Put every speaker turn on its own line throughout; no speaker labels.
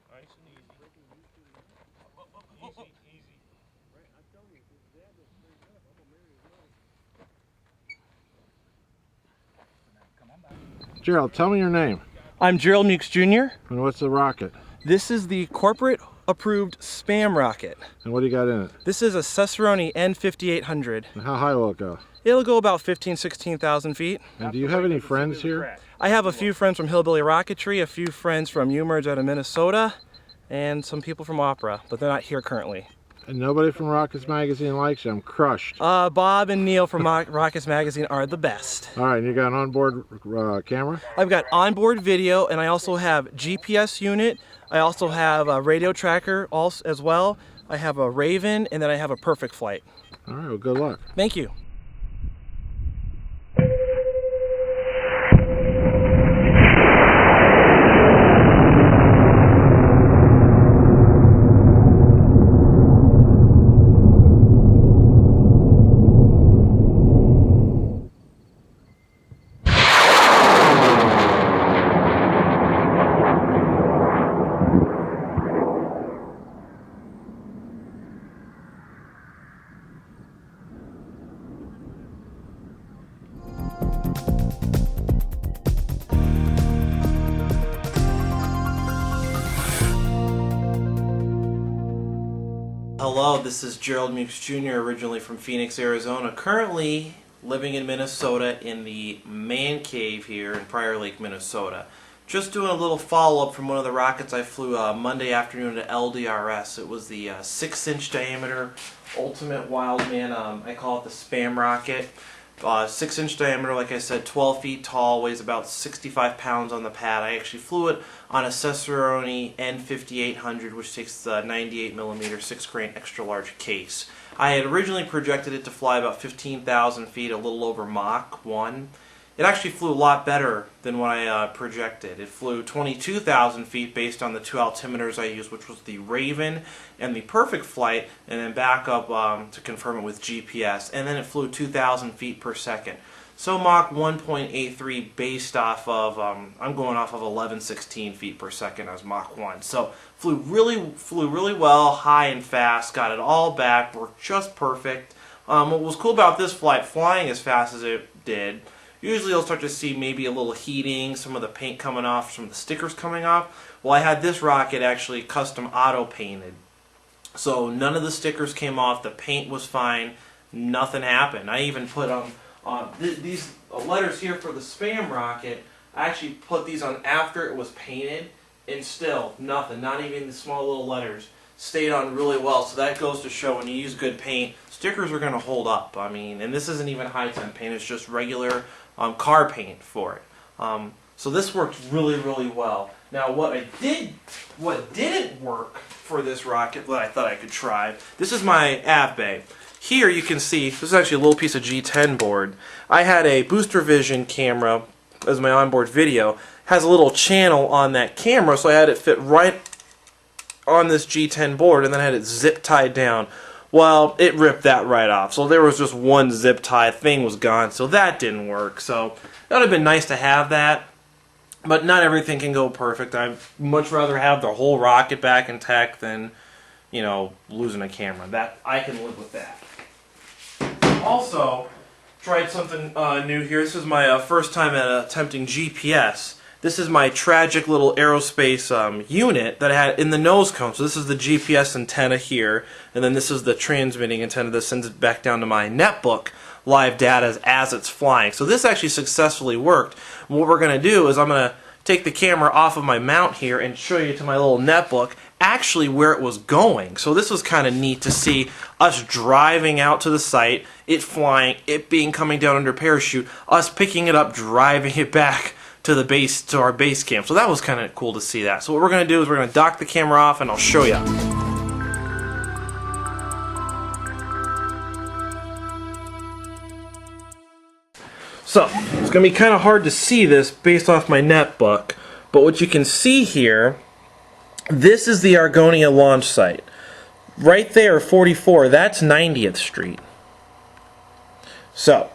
Nice and easy. Easy, easy.
Right, I'm telling you, his dad was straight up. I'm gonna marry his mother.
Gerald, tell me your name.
I'm Gerald Meux Jr.
And what's the rocket?
This is the corporate approved spam rocket.
And what do you got in it?
This is a Cicerone N5800.
And how high will it go?
It'll go about 16,000 feet.
And do you have any friends here?
I have a few friends from Hillbilly Rocketry, a few friends from Umerge out of Minnesota, and some people from Opera, but they're not here currently.
And nobody from Rockets Magazine likes you. I'm crushed.
Bob and Neil from Rockets Magazine are the best.
All right, and you got an onboard camera?
I've got onboard video, and I also have GPS unit. I also have a radio tracker as well. I have a Raven, and then I have a Perfect Flight.
All right, well, good luck.
Thank you. Hello, this is Gerald Meux Jr., originally from Phoenix, Arizona, currently living in Minnesota in the man cave here in Prior Lake, Minnesota. Just doing a little follow-up from one of the rockets I flew Monday afternoon to LDRS. It was the 6-inch diameter Ultimate Wildman, I call it the spam rocket. 6-inch diameter, like I said, 12 feet tall, weighs about 65 pounds on the pad. I actually flew it on a Cicerone N5800, which takes the 98mm 6-grain extra large case. I had originally projected it to fly about 15,000 feet, a little over Mach 1. It actually flew a lot better than what I projected. It flew 22,000 feet based on the two altimeters I used, which was the Raven and the Perfect Flight, and then back up to confirm it with GPS. And then it flew 2,000 feet per second. So Mach 1.83 based off of, I'm going off of 1116 feet per second as Mach 1. So flew really well, high and fast, got it all back, worked just perfect. What was cool about this flight, flying as fast as it did, usually you'll start to see maybe a little heating, some of the paint coming off, some of the stickers coming off. Well, I had this rocket actually custom auto painted. So none of the stickers came off, the paint was fine, nothing happened. I even put these letters here for the spam rocket, I actually put these on after it was painted, and still nothing, not even the small little letters. Stayed on really well, so that goes to show when you use good paint, stickers are going to hold up. I mean, and this isn't even high temp paint, it's just regular car paint for it. So this worked really well. Now what didn't work for this rocket that I thought I could try, this is my av bay. Here you can see, this is actually a little piece of G10 board. I had a Booster Vision camera as my onboard video, has a little channel on that camera, so I had it fit right on this G10 board, and then I had it zip tied down. Well, it ripped that right off. So there was just one zip tie, thing was gone, so that didn't work. So that would have been nice to have that, but not everything can go perfect. I'd much rather have the whole rocket back intact than, you know, losing a camera. That I can live with that. Also, tried something new here. This is my first time at attempting GPS. This is my tragic little aerospace unit that I had in the nose cone. So this is the GPS antenna here, and then this is the transmitting antenna that sends it back down to my netbook live data as it's flying. So this actually successfully worked. What we're going to do is I'm going to take the camera off of my mount here and show you to my little netbook actually where it was going. So this was kind of neat to see us driving out to the site, it flying, it being coming down under parachute, us picking it up, driving it back to the base, to our base camp. So that was kind of cool to see that. So what we're going to do is we're going to dock the camera off and I'll show you. So it's going to be kind of hard to see this based off my netbook, but what you can see here, this is the Argonia launch site. Right there, 44, that's 90th Street. So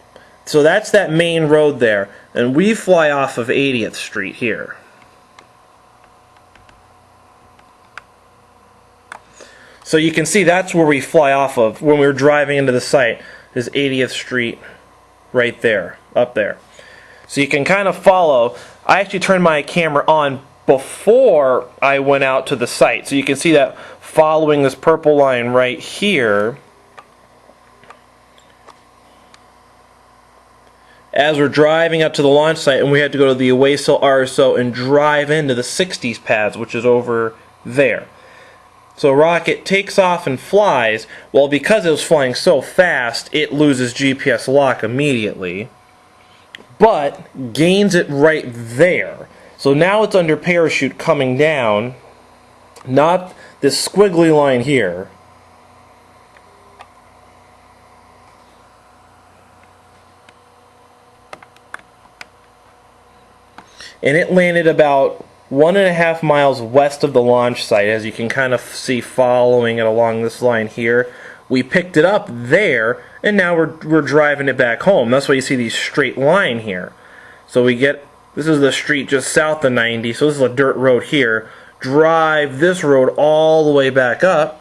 that's that main road there, and we fly off of 80th Street here. So you can see that's where we fly off of when we were driving into the site, is 80th Street right there, up there. So you can kind of follow. I actually turned my camera on before I went out to the site. So you can see that following this purple line right here, as we're driving up to the launch site, and we had to go to the Oasil RSO and drive into the 60s pads, which is over there. So rocket takes off and flies. Well, because it was flying so fast, it loses GPS lock immediately, but gains it right there. So now it's under parachute coming down, not this squiggly line here. And it landed about 1.5 miles west of the launch site, as you can kind of see following it along this line here. We picked it up there, and now we're driving it back home. That's why you see these straight line here. So we get, this is the street just south of 90, so this is a dirt road here. Drive this road all the way back up.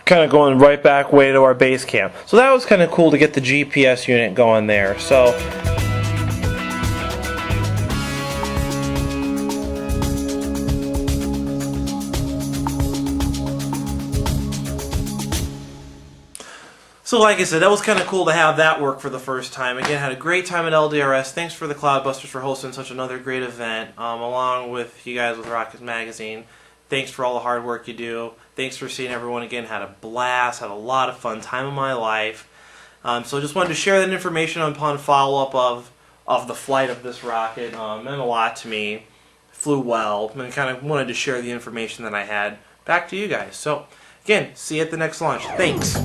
Kind of going right back way to our base camp. So that was kind of cool to get the GPS unit going there. So like I said, that was kind of cool to have that work for the first time. Again, had a great time at LDRS. Thanks for the Cloudbusters for hosting such another great event, along with you guys with Rockets Magazine. Thanks for all the hard work you do. Thanks for seeing everyone again. Had a blast. Had a lot of fun. Time of my life. So just wanted to share that information upon follow-up of the flight of this rocket. Meant a lot to me. Flew well. And kind of wanted to share the information that I had back to you guys. So again, see you at the next launch. Thanks.